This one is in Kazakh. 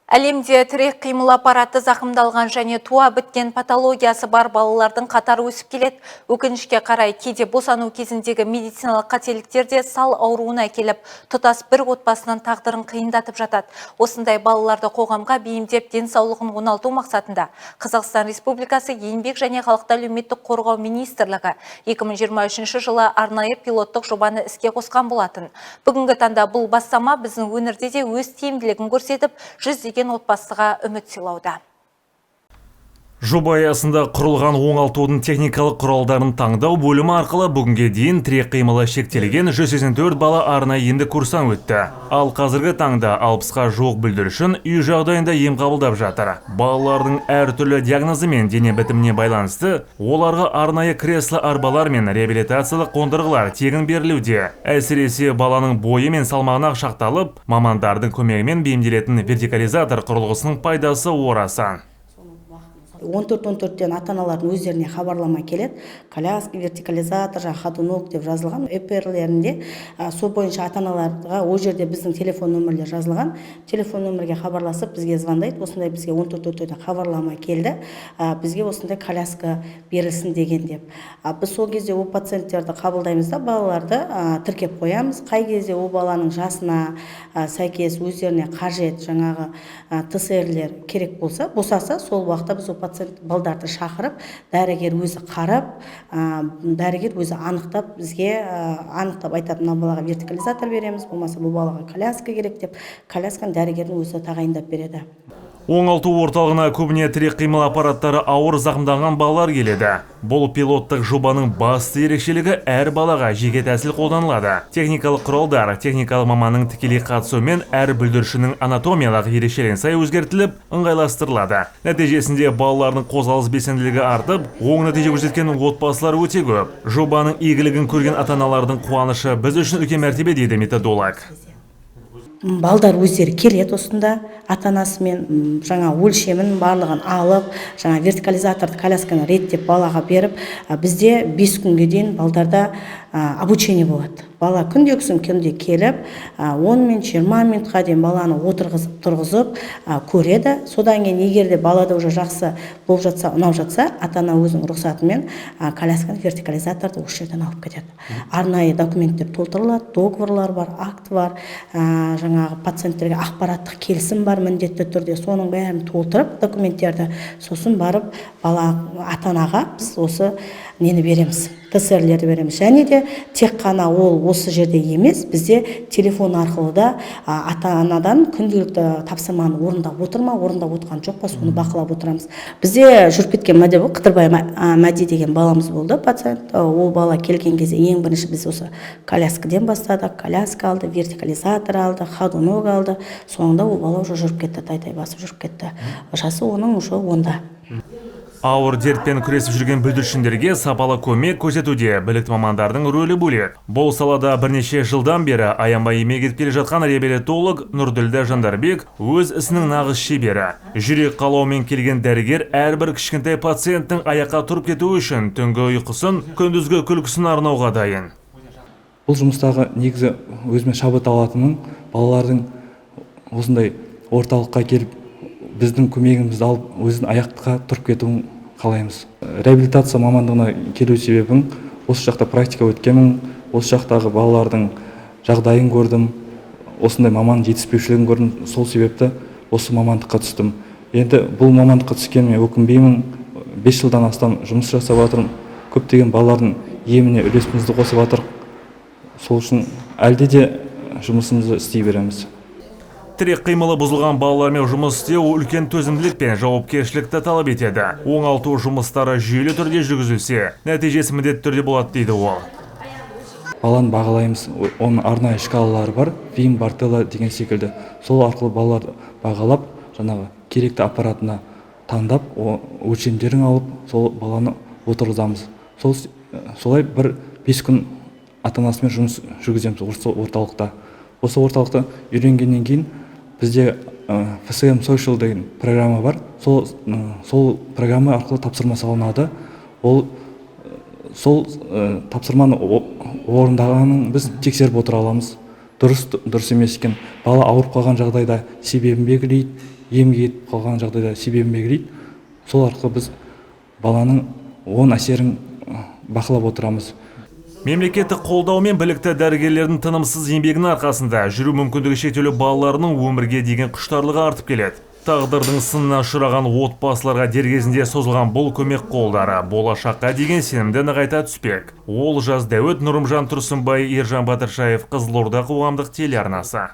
Әлемде тірек қимыл аппараты зақымдалған және туа біткен патологиясы бар балалардың қатары өсіп келеді. Өкінішке қарай, кейде босану кезіндегі медициналық қателіктерде сал ауруына келіп, тұтас бір отбасының тағдырын қиындатып жатады. Осындай балаларды қоғамға бейімдеп денсаулығын оңалту мақсатында Қазақстан Республикасы Еңбек және халықты әлеуметтік қорғау министрлігі 2023 жылы арнайы пилоттық жобаны іске қосқан болатын. Бүгінгі таңда бұл бастама біздің өңірде де өз тиімділігін көрсетіп, жүздеген отбасыға үміт сыйлауда. Жоба аясында құрылған оңалтудың техникалық құралдарын таңдау бөлімі арқылы бүгінге дейін тірек қимылы шектелген 184 бала арнайы енді курстан өтті. Ал қазіргі таңда 60-ға жуық бүлдіршін үй жағдайында ем қабылдап жатыр. Балалардың әртүрлі диагнозы мен дене бітіміне байланысты оларға арнайы кресло арбалар мен реабилитациялық қондырғылар тегін берілуде. Әсіресе баланың бойы мен салмағына шақталып, мамандардың көмегімен бейімделетін вертикализатор құрылғысының пайдасы орасан. 14-14-тен ата-аналардың өздеріне хабарлама келеді. Коляска, вертикализатор, ходунок деп жазылған. ЭПР-лерінде сол бойынша ата-аналарға ол жерде біздің телефон нөмірлер жазылған. Телефон нөмірге хабарласып бізге звондайды. Осындай бізге 14-14-тен хабарлама келді. Бізге осындай коляска берілсін деген деп. Біз сол кезде ол пациенттерді қабылдаймыз да, балаларды тіркеп қоямыз. Қай кезде ол баланың жасына сәйкес өздеріне қажет жаңағы ТСР-лер керек босаса, сол уақытта біз пациент балдарды шақырып, дәрігер өзі қарап, дәрігер өзі анықтап, бізге анықтап айтады, мына балаға вертикализатор береміз, болмаса бұл балаға коляска керек деп, колясканы дәрігердің өзі тағайындап береді. Оңалту орталығына көбіне тірек қимыл аппараттары ауыр зақымданған балалар келеді. Бұл пилоттық жобаның басты ерекшелігі әр балаға жеке тәсіл қолданылады. Техникалық құралдар, техникалық маманның тікелей қатысуымен әр бүлдіршіннің анатомиялық ерекшелігіне сай өзгертіліп, ыңғайластырылады. Нәтижесінде балалардың қозғалыс белсенділігі артып, оң нәтиже көрсеткен отбасылар өте көп. Жобаның игілігін көрген ата-аналардың қуанышы біз үшін үлкен мәртебе дейді методолог. Балдар өздері келеді осында, ата-анасымен жаңа өлшемін барлығын алып, жаңа вертикализаторды, колясканы реттеп балаға беріп, бізде 5 күнге дейін балдарда обучение болады. Бала күнде келіп, 10 минут, 20 минутқа дейін баланы тұрғызып көреді. Содан кейін егерде балада уже жақсы болып жатса, ұнап жатса, ата-ана өзінің рұқсатымен колясканы, вертикализаторды осы жерден алып кетеді. Арнайы документтер толтырылады, договорлар бар, акт бар, жаңағы пациенттерге ақпараттық келісім бар міндетті түрде. Соның бәрін толтырып документтерді, сосын барып бала ата-анаға біз осы нені береміз, ТСР-лерді береміз. Және де тек қана ол осы жерде емес, бізде телефон арқылы да ата-анадан күнделікті тапсырманы орындап отыр ма, орындап отырған жоқ па, соны бақылап отырамыз. Бізде жүріп кеткен мәде бұл Қыдырбай Мәди деген баламыз болды, пациент. Ол бала келген кезде ең бірінші біз осы коляскадан бастадық, коляска алды, вертикализатор алды, ходунок алды. Соңында ол бала уже жүріп кетті, тай-тай басып жүріп кетті. Жасы оның уже 10-да. Ауыр дертпен күресіп жүрген бүлдіршіндерге сапалы көмек көрсетуде білікті мамандардың рөлі бөлек. Бұл салада бірнеше жылдан бері аянбай еңбек етіп келе жатқан реабилитолог Нұрділдә Жандарбек өз ісінің нағыз шебері. Жүрек қалауымен келген дәрігер әрбір кішкентай пациенттің аяққа тұрып кетуі үшін түнгі ұйқысын, күндізгі күлкісін арнауға дайын. Бұл жұмыстағы негізі өзіме шабыт алатыным балалардың осындай орталыққа келіп біздің көмегімізді алып өзінің аяққа тұрып кетуін қалаймыз. Реабилитация мамандығына келу себебім осы жақта практика өткенмін, осы жақтағы балалардың жағдайын көрдім, осындай маман жетіспеушілігін көрдім, сол себепті осы мамандыққа түстім. Енді бұл мамандыққа түскеніме өкінбеймін, 5 жылдан астам жұмыс жасап жатырмын, көптеген балалардың еміне үлесімізді қосып жатырмық. Сол үшін әлде де жұмысымызды істей береміз. Тірек қимылы бұзылған балалармен жұмыс істеу үлкен төзімділік пен жауапкершілікті талап етеді. Оңалту жұмыстары жүйелі түрде жүргізілсе, нәтижесі міндетті түрде болады дейді ол. Баланы бағалаймыз, оның арнайы шкалалары бар, Вим Бартелла деген секілді. Сол арқылы балаларды бағалап, жаңағы керекті аппаратына таңдап, өлшемдерін алып, сол баланы отырғызамыз. Солай 5 күн ата-анасымен жұмыс жүргіземіз осы орталықта. Осы орталықта үйренгеннен кейін бізде FSM Social деген программа бар. Сол программа арқылы тапсырма салынады. Сол тапсырманы орындағанын біз тексеріп отыра аламыз. Дұрыс емес екен. Бала ауырып қалған жағдайда себебін белгілейді, емге кетіп қалған жағдайда себебін белгілейді. Сол арқылы біз баланың оң әсерін бақылап отырамыз. Мемлекеттік қолдау мен білікті дәрігерлердің тынымсыз еңбегінің арқасында жүру мүмкіндігі шектеулі балаларының өмірге деген құштарлығы артып келеді. Тағдырдың сынына ұшыраған отбасыларға дер кезінде созылған бұл көмек қолдары болашаққа деген сенімді нығайта түспек. Олжас Дәуіт, Нұрымжан Тұрсынбай, Ержан Батыршаев, Қызылорда қоғамдық телеарнасы.